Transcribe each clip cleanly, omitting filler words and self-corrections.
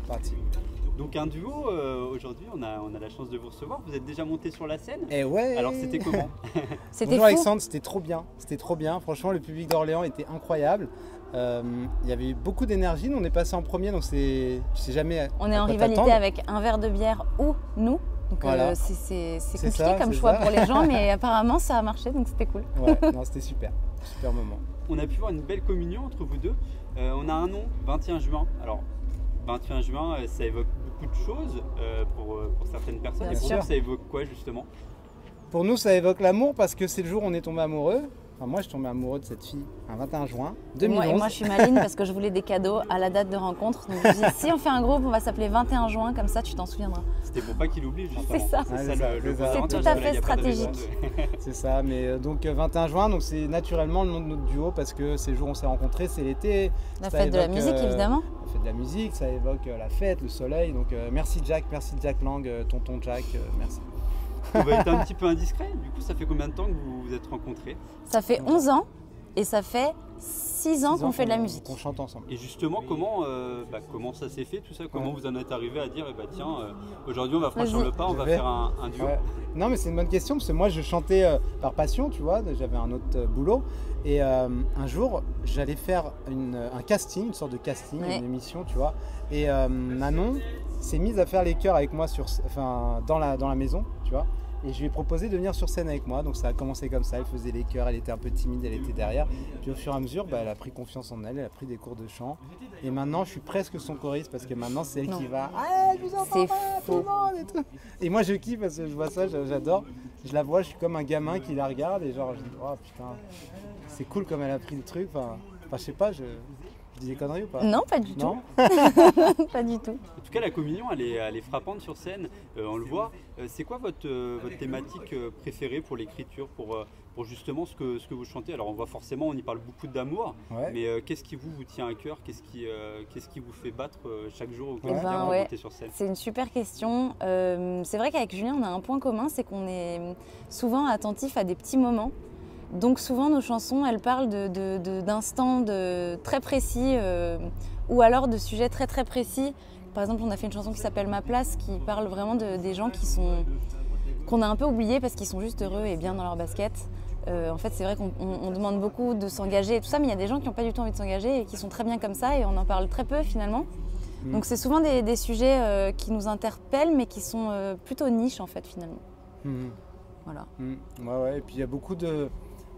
parti. Donc un duo, aujourd'hui on a la chance de vous recevoir. Vous êtes déjà monté sur la scène. Et ouais. Alors c'était comment? Bonjour Alexandre, c'était trop bien. C'était trop bien. Franchement, le public d'Orléans était incroyable. Il y avait eu beaucoup d'énergie. Nous, on est passé en premier, donc tu sais jamais. On est en rivalité avec un verre de bière ou nous. Donc voilà. C'est compliqué comme choix pour les gens, mais apparemment ça a marché, donc c'était cool. Ouais, non, c'était super. Super moment. On a pu voir une belle communion entre vous deux. On a un nom, 21 juin. Alors, 21 juin, ça évoque beaucoup de choses pour certaines personnes. Bien et pour sûr. vous, ça évoque quoi justement? Pour nous, ça évoque l'amour parce que c'est le jour où on est tombé amoureux. Enfin, moi, je suis tombé amoureux de cette fille un 21 juin 2011. Moi, je suis maline parce que je voulais des cadeaux à la date de rencontre. Donc, je me dis, si on fait un groupe, on va s'appeler 21 juin, comme ça, tu t'en souviendras. C'était pour pas qu'il oublie, justement. C'est ça. C'est tout à fait stratégique. C'est ça, mais donc 21 juin, donc c'est naturellement le nom de notre duo parce que c'est le jour où on s'est rencontrés, c'est l'été. La fête de la musique, évidemment. La fête de la musique, ça évoque la fête, le soleil. Donc merci Jack Lang, tonton Jack, merci. On va être un petit peu indiscret. Du coup, ça fait combien de temps que vous vous êtes rencontrés? Ça fait 11 ans et ça fait 6 ans qu'on fait de la musique. Qu'on chante ensemble. Et justement, comment ça s'est fait tout ça? Comment vous en êtes arrivé à dire, tiens, aujourd'hui on va franchir le pas, on va faire un duo? Ouais. Non, mais c'est une bonne question parce que moi je chantais par passion, tu vois, j'avais un autre boulot. Et un jour, j'allais faire un casting, une sorte de casting, une émission, tu vois. Et Manon s'est mise à faire les chœurs avec moi dans la maison, tu vois. Et je lui ai proposé de venir sur scène avec moi. Donc ça a commencé comme ça, elle faisait les chœurs, elle était un peu timide, elle était derrière. Puis au fur et à mesure, elle a pris confiance en elle, elle a pris des cours de chant. Et maintenant, je suis presque son choriste parce que maintenant, c'est elle qui va. Ah, je vous entends pas, tout le monde et tout. Et moi, je kiffe parce que je vois ça, j'adore. Je la vois, je suis comme un gamin qui la regarde et genre, je dis, oh putain, c'est cool comme elle a pris le truc. Enfin je sais pas, je dis des conneries ou pas? Non, pas du tout. Pas du tout. En tout cas, la communion, elle est frappante sur scène, on le voit. C'est quoi votre thématique préférée pour l'écriture, pour justement ce que vous chantez? Alors, on voit forcément, on y parle beaucoup d'amour, mais qu'est-ce qui vous tient à cœur? Qu'est-ce qui vous fait battre chaque jour au quotidien quand vous montez sur scène? C'est une super question. C'est vrai qu'avec Julien, on a un point commun, c'est qu'on est souvent attentif à des petits moments. Donc souvent nos chansons, elles parlent d'instants très précis ou alors de sujets très très précis. Par exemple, on a fait une chanson qui s'appelle Ma place qui parle vraiment des gens qu'on a un peu oubliés parce qu'ils sont juste heureux et bien dans leur basket. En fait, c'est vrai qu'on demande beaucoup de s'engager et tout ça, mais il y a des gens qui n'ont pas du tout envie de s'engager et qui sont très bien comme ça et on en parle très peu finalement. Donc c'est souvent des sujets qui nous interpellent mais qui sont plutôt niches en fait finalement. Voilà. Ouais, et puis il y a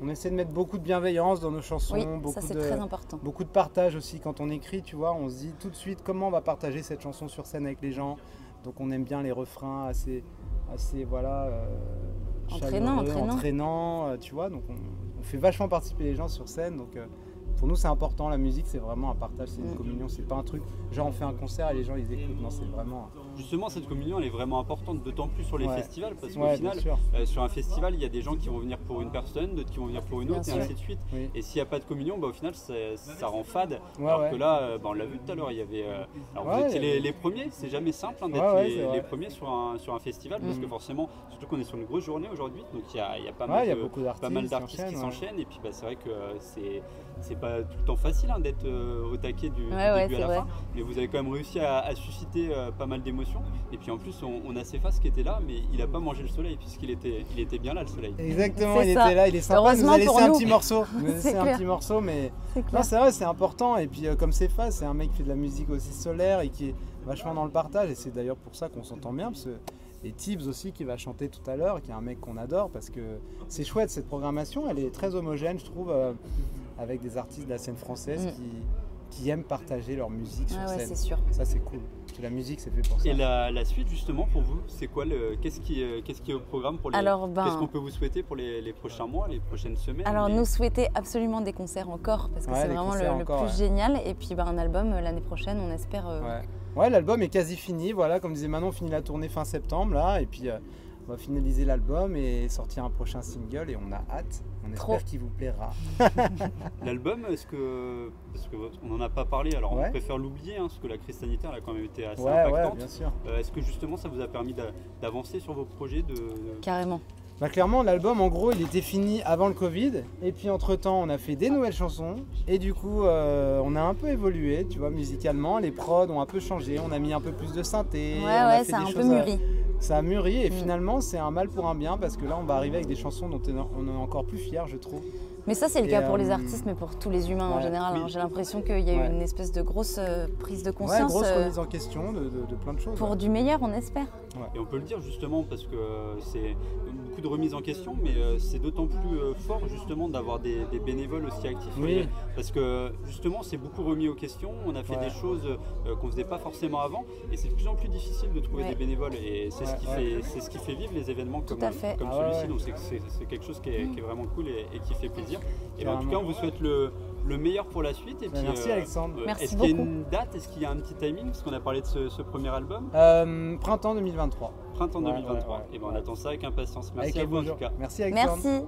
on essaie de mettre beaucoup de bienveillance dans nos chansons, ça c'est très important. Beaucoup de partage aussi quand on écrit, tu vois, on se dit tout de suite comment on va partager cette chanson sur scène avec les gens. Donc on aime bien les refrains assez voilà, entraînants, tu vois. Donc on fait vachement participer les gens sur scène. Donc pour nous c'est important, la musique c'est vraiment un partage, c'est une communion, c'est pas un truc genre on fait un concert et les gens ils écoutent, non c'est vraiment... Justement cette communion elle est vraiment importante, d'autant plus sur les festivals parce qu'au final sur un festival il y a des gens qui vont venir pour une personne, d'autres qui vont venir pour une autre et ainsi de suite. Et s'il n'y a pas de communion, au final ça rend fade, alors que là on l'a vu tout à l'heure, il y avait vous étiez les premiers, c'est jamais simple d'être les premiers sur un festival parce que forcément, surtout qu'on est sur une grosse journée aujourd'hui, donc il y a pas mal d'artistes qui s'enchaînent et puis c'est vrai que c'est pas tout le temps facile d'être au taquet du début à la fin, mais vous avez quand même réussi à susciter pas mal d'émotions. Et puis en plus, on a Cephas qui était là, mais il n'a pas mangé le soleil puisqu'il était bien là le soleil. Exactement, il était là, il est sympa. Il nous a laissé un petit morceau. Mais non, c'est vrai, c'est important. Et puis comme Cephas, c'est un mec qui fait de la musique aussi solaire et qui est vachement dans le partage. Et c'est d'ailleurs pour ça qu'on s'entend bien, parce que et Tibbs aussi qui va chanter tout à l'heure, qui est un mec qu'on adore, parce que c'est chouette cette programmation, elle est très homogène je trouve, avec des artistes de la scène française qui aiment partager leur musique sur scène. C'est sûr. Ça c'est cool, parce que la musique c'est fait pour ça. Et la suite justement pour vous, c'est quoi qu'est-ce qui est au programme pour qu'est-ce qu'on peut vous souhaiter pour les prochains mois, les prochaines semaines? Alors nous souhaiter absolument des concerts encore, parce que c'est vraiment le plus génial, et puis un album l'année prochaine on espère. Ouais, l'album est quasi fini, voilà, comme disait Manon, on finit la tournée fin septembre là, et puis on va finaliser l'album et sortir un prochain single et on a hâte, on espère qu'il vous plaira. L'album, parce qu'on n'en a pas parlé, alors on préfère l'oublier, parce que la crise sanitaire a quand même été assez impactante. Bien sûr. Est-ce que justement ça vous a permis d'avancer sur vos projets Carrément. Clairement, l'album, en gros, il était fini avant le Covid. Et puis, entre-temps, on a fait des nouvelles chansons. Et du coup, on a un peu évolué, tu vois, musicalement. Les prods ont un peu changé. On a mis un peu plus de synthé. Ouais, ça a un peu mûri. Ça a mûri. Et finalement, c'est un mal pour un bien. Parce que là, on va arriver avec des chansons dont on est encore plus fiers, je trouve. Mais ça, c'est le cas pour les artistes, mais pour tous les humains en général. Oui. J'ai l'impression qu'il y a eu une espèce de grosse prise de conscience. Grosse remise en question de plein de choses. Pour du meilleur, on espère. Et on peut le dire justement parce que c'est beaucoup de remise en question, mais c'est d'autant plus fort justement d'avoir des bénévoles aussi actifs. Oui. Parce que justement, c'est beaucoup remis aux questions. On a fait des choses qu'on ne faisait pas forcément avant, et c'est de plus en plus difficile de trouver des bénévoles. Et c'est ce qui fait vivre les événements comme celui-ci. Donc c'est quelque chose qui est vraiment cool et qui fait plaisir. Et en tout cas, on vous souhaite le meilleur pour la suite. Et puis, merci Alexandre. Est-ce qu'il y a une date? Est-ce qu'il y a un petit timing? Parce qu'on a parlé de ce premier album. Printemps 2023. Printemps 2023. Et ben on attend ça avec impatience. Merci à vous en tout cas. Merci Alexandre. Merci.